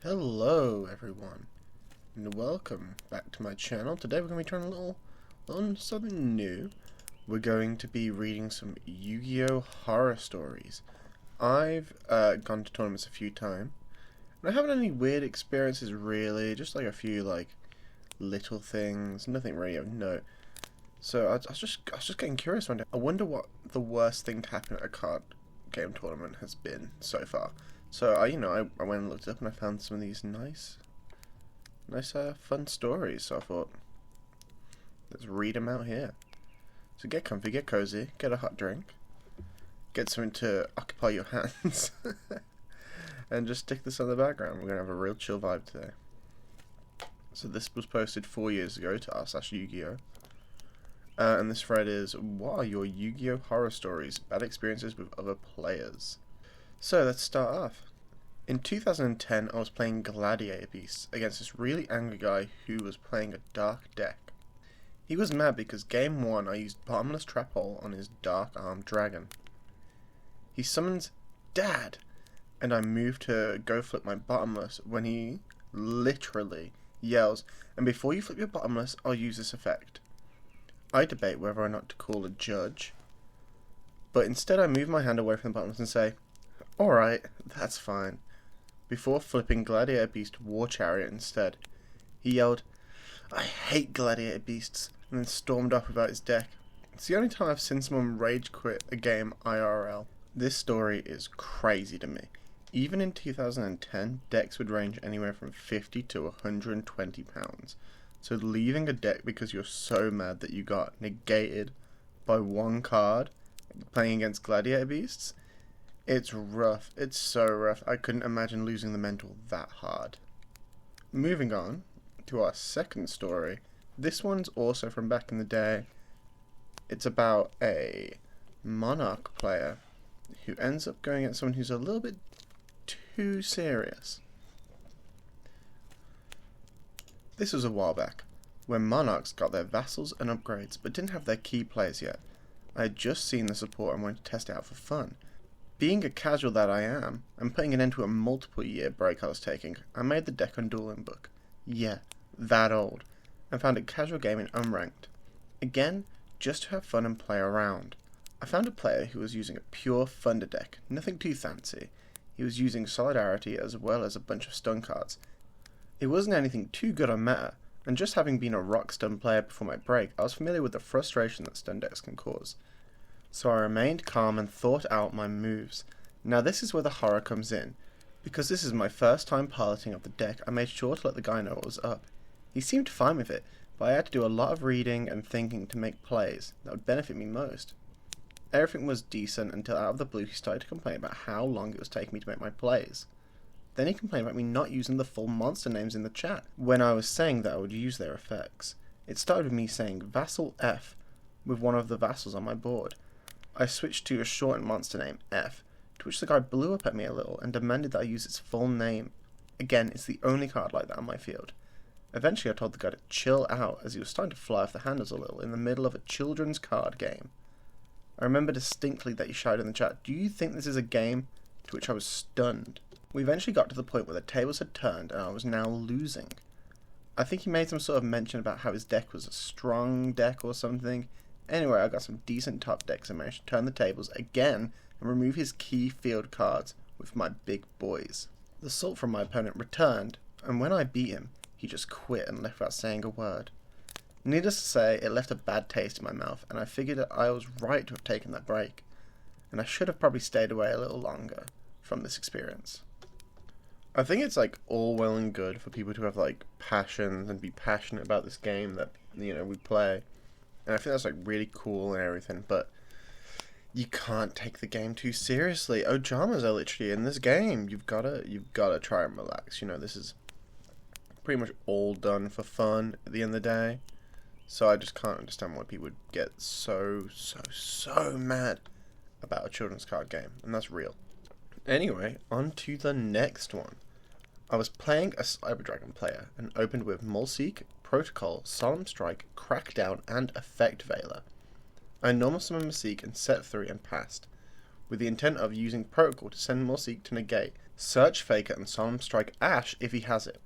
Hello everyone, and welcome back to my channel. Today we're going to be trying a little something new. We're going to be reading some Yu-Gi-Oh! Horror stories. I've gone to tournaments a few times, and I haven't had any weird experiences really, just like a few little things, nothing really of note. So I was just getting curious one day. I wonder what the worst thing to happen at a card game tournament has been so far. So I went and looked up and I found some of these nice, fun stories. So I thought, let's read them out here. So get comfy, get cozy, get a hot drink, get something to occupy your hands, and just stick this on the background. We're gonna have a real chill vibe today. So this was posted 4 years ago to r/Yu-Gi-Oh! And this thread is, what are your Yu-Gi-Oh! Horror stories? Bad experiences with other players. So let's start off. In 2010, I was playing Gladiator Beasts against this really angry guy who was playing a dark deck. He was mad because game 1 I used Bottomless Trap Hole on his Dark Armed Dragon. He summons Dad, and I move to go flip my Bottomless when he literally yells, and before you flip your Bottomless, I'll use this effect. I debate whether or not to call a judge, but instead I move my hand away from the Bottomless and say, alright, that's fine. Before flipping Gladiator Beast War Chariot instead. He yelled, I hate Gladiator Beasts, and then stormed off without his deck. It's the only time I've seen someone rage quit a game IRL. This story is crazy to me. Even in 2010, decks would range anywhere from 50 to 120 pounds. So leaving a deck because you're so mad that you got negated by one card playing against Gladiator Beasts, it's rough. It's so rough. I couldn't imagine losing the mental that hard. Moving on to our second story. This one's also from back in the day. It's about a Monarch player who ends up going at someone who's a little bit too serious. This was a while back, when Monarchs got their vassals and upgrades, but didn't have their key players yet. I had just seen the support and wanted to test it out for fun. Being a casual that I am, and putting an end to a multiple-year break I was taking, I made the deck on Dueling Book. Yeah, that old. And found a casual game in Unranked. Again, just to have fun and play around. I found a player who was using a pure Thunder deck, nothing too fancy. He was using Solidarity as well as a bunch of stun cards. It wasn't anything too good on meta, and just having been a rock stun player before my break, I was familiar with the frustration that stun decks can cause. So I remained calm and thought out my moves. Now this is where the horror comes in. Because this is my first time piloting up the deck, I made sure to let the guy know what was up. He seemed fine with it, but I had to do a lot of reading and thinking to make plays that would benefit me most. Everything was decent until out of the blue he started to complain about how long it was taking me to make my plays. Then he complained about me not using the full monster names in the chat, when I was saying that I would use their effects. It started with me saying Vassal F with one of the vassals on my board. I switched to a shortened monster name, F, to which the guy blew up at me a little and demanded that I use its full name. Again, it's the only card like that on my field. Eventually I told the guy to chill out as he was starting to fly off the handles a little in the middle of a children's card game. I remember distinctly that he shouted in the chat, do you think this is a game? To which I was stunned. We eventually got to the point where the tables had turned and I was now losing. I think he made some sort of mention about how his deck was a strong deck or something. Anyway, I got some decent top decks and managed to turn the tables again and remove his key field cards with my big boys. The salt from my opponent returned, and when I beat him, he just quit and left without saying a word. Needless to say, it left a bad taste in my mouth, and I figured that I was right to have taken that break, and I should have probably stayed away a little longer from this experience. I think it's all well and good for people to have passions and be passionate about this game that we play. And I think that's really cool and everything, but you can't take the game too seriously. Ojamas are literally in this game. You've gotta try and relax. This is pretty much all done for fun at the end of the day. So I just can't understand why people would get so mad about a children's card game, and that's real. Anyway, on to the next one. I was playing a Cyber Dragon player and opened with Mulseek, Protocol, Solemn Strike, Crackdown, and Effect Veiler. I normal summoned Mulseek and set 3 and passed, with the intent of using Protocol to send Mulseek to negate, Search Faker and solemn strike Ash if he has it.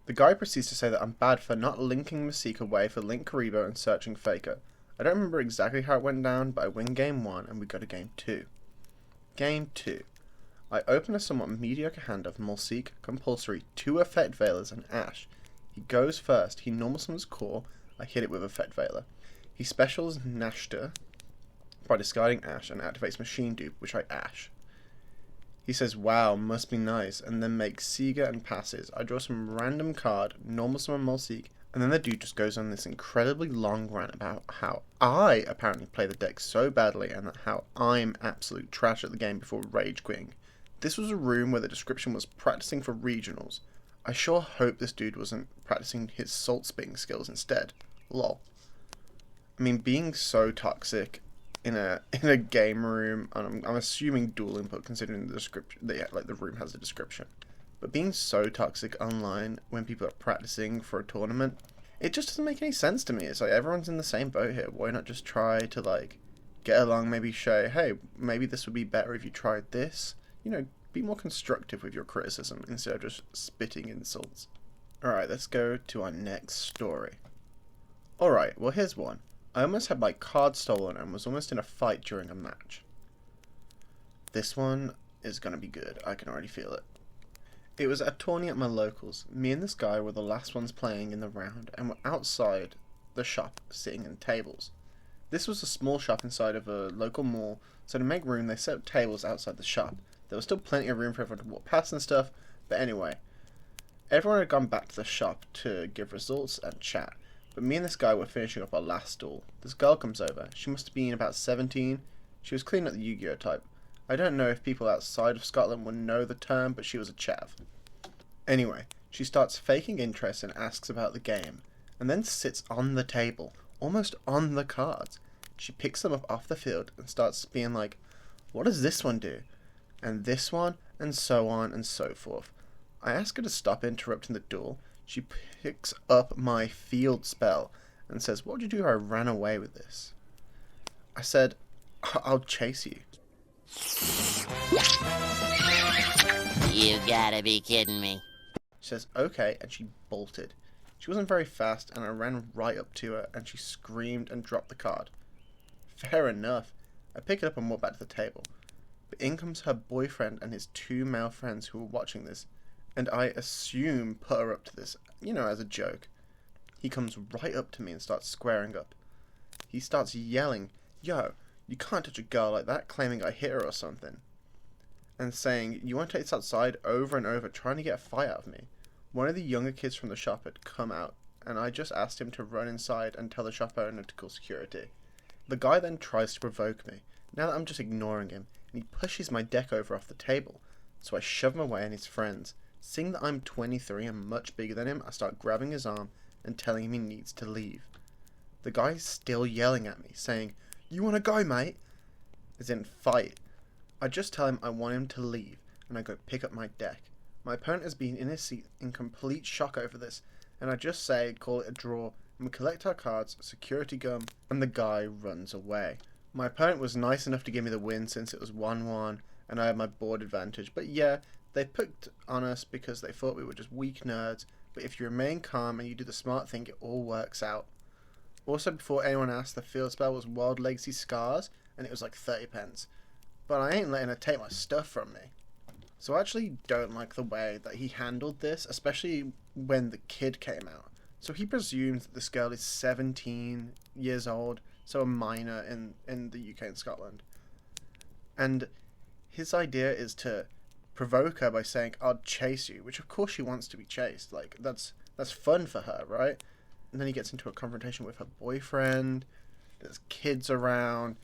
The guy proceeds to say that I'm bad for not linking Masika away for Link Karibo and searching Faker. I don't remember exactly how it went down, but I win game 1 and we go to game 2. Game 2. I open a somewhat mediocre hand of Mulseek, Compulsory, 2 Effect Veilers and Ash. He goes first, he normal summons Core, I hit it with Effect Veiler. He specials Nashta by discarding Ash and activates Machine Dupe, which I Ash. He says, wow, must be nice, and then makes Sega and passes. I draw some random card, normal summon Mulseek, and then the dude just goes on this incredibly long rant about how I apparently play the deck so badly and how I'm absolute trash at the game before rage quitting. This was a room where the description was practicing for regionals. I sure hope this dude wasn't practicing his salt spitting skills instead. Lol. I mean, being so toxic in a game room, and I'm assuming dual input considering the description, the room has a description. But being so toxic online when people are practicing for a tournament, it just doesn't make any sense to me. It's like everyone's in the same boat here. Why not just try to get along? Maybe show, hey, maybe this would be better if you tried this. Be more constructive with your criticism instead of just spitting insults. Alright, let's go to our next story. Alright, well here's one. I almost had my card stolen and was almost in a fight during a match. This one is going to be good. I can already feel it. It was a tourney at my locals. Me and this guy were the last ones playing in the round and were outside the shop sitting in tables. This was a small shop inside of a local mall, so to make room they set up tables outside the shop. There was still plenty of room for everyone to walk past and stuff, but anyway, everyone had gone back to the shop to give results and chat, but me and this guy were finishing up our last stall. This girl comes over. She must have been about 17. She was cleaning up the Yu-Gi-Oh type. I don't know if people outside of Scotland would know the term, but she was a chav. Anyway, she starts faking interest and asks about the game, and then sits on the table, almost on the cards. She picks them up off the field and starts being like, what does this one do? And this one, and so on and so forth. I ask her to stop interrupting the duel. She picks up my field spell and says, what would you do if I ran away with this? I said, I'll chase you. You gotta be kidding me. She says, okay, and she bolted. She wasn't very fast, and I ran right up to her, and she screamed and dropped the card. Fair enough. I pick it up and walk back to the table. But in comes her boyfriend and his 2 male friends who were watching this, and I assume put her up to this, as a joke. He comes right up to me and starts squaring up. He starts yelling, yo, you can't touch a girl like that, claiming I hit her or something. And saying, you want to take this outside, over and over, trying to get a fight out of me. One of the younger kids from the shop had come out, and I just asked him to run inside and tell the shop owner to call security. The guy then tries to provoke me, now that I'm just ignoring him, and he pushes my deck over off the table. So I shove him away and his friends. Seeing that I'm 23 and much bigger than him, I start grabbing his arm and telling him he needs to leave. The guy is still yelling at me, saying, you wanna go, mate? As in, fight. I just tell him I want him to leave, and I go pick up my deck. My opponent has been in his seat in complete shock over this, and I just say, call it a draw, and we collect our cards, security gum, and the guy runs away. My opponent was nice enough to give me the win since it was 1-1, and I had my board advantage, but yeah, they picked on us because they thought we were just weak nerds, but if you remain calm and you do the smart thing, it all works out. Also, before anyone asked, the field spell was Wild Legacy Scars, and it was like 30 pence. But I ain't letting her take my stuff from me. So I actually don't like the way that he handled this, especially when the kid came out. So he presumes that this girl is 17 years old, so a minor in the UK and Scotland. And his idea is to provoke her by saying, I'll chase you, which of course she wants to be chased. Like, that's fun for her, right? And then he gets into a confrontation with her boyfriend. There's kids around.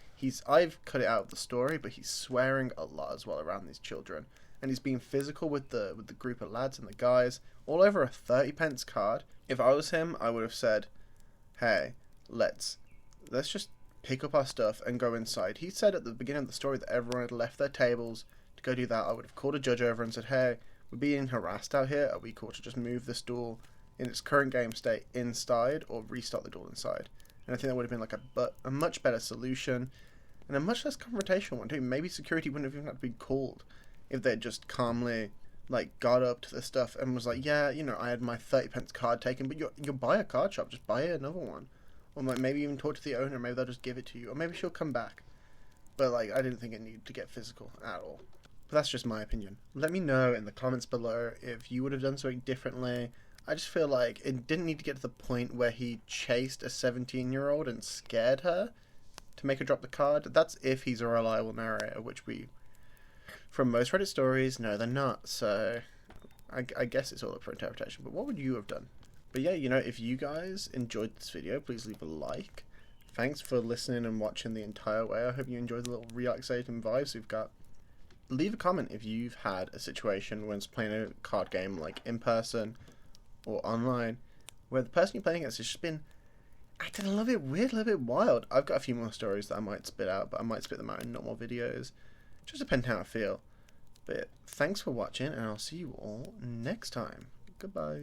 I've cut it out of the story, but he's swearing a lot as well around these children. And he's being physical with the group of lads and the guys, all over a 30 pence card. If I was him, I would have said, hey, let's just pick up our stuff and go inside. He said at the beginning of the story that everyone had left their tables to go do that. I would have called a judge over and said, hey, we're being harassed out here. Are we cool to just move this duel in its current game state inside or restart the duel inside? And I think that would have been like a much better solution and a much less confrontational one too. Maybe security wouldn't have even had to be called. if they just calmly like got up to the stuff and was like, yeah, I had my 30p card taken, but you'll buy a card shop, just buy another one, or like maybe even talk to the owner, maybe they'll just give it to you, or maybe she'll come back. But like, I didn't think it needed to get physical at all. But that's just my opinion. Let me know in the comments below if you would have done something differently. I just feel like it didn't need to get to the point where he chased a 17-year-old and scared her to make her drop the card. That's if he's a reliable narrator, which we, from most Reddit stories, no, they're not. So I guess it's all up for interpretation. But what would you have done? But yeah, if you guys enjoyed this video, please leave a like. Thanks for listening and watching the entire way. I hope you enjoyed the little relaxating vibes we've got. Leave a comment if you've had a situation when it's playing a card game, like in person or online, where the person you're playing against has just been acting a little bit weird, a little bit wild. I've got a few more stories that I might spit out, but I might spit them out in normal videos. Just depending how I feel. But thanks for watching, and I'll see you all next time. Goodbye.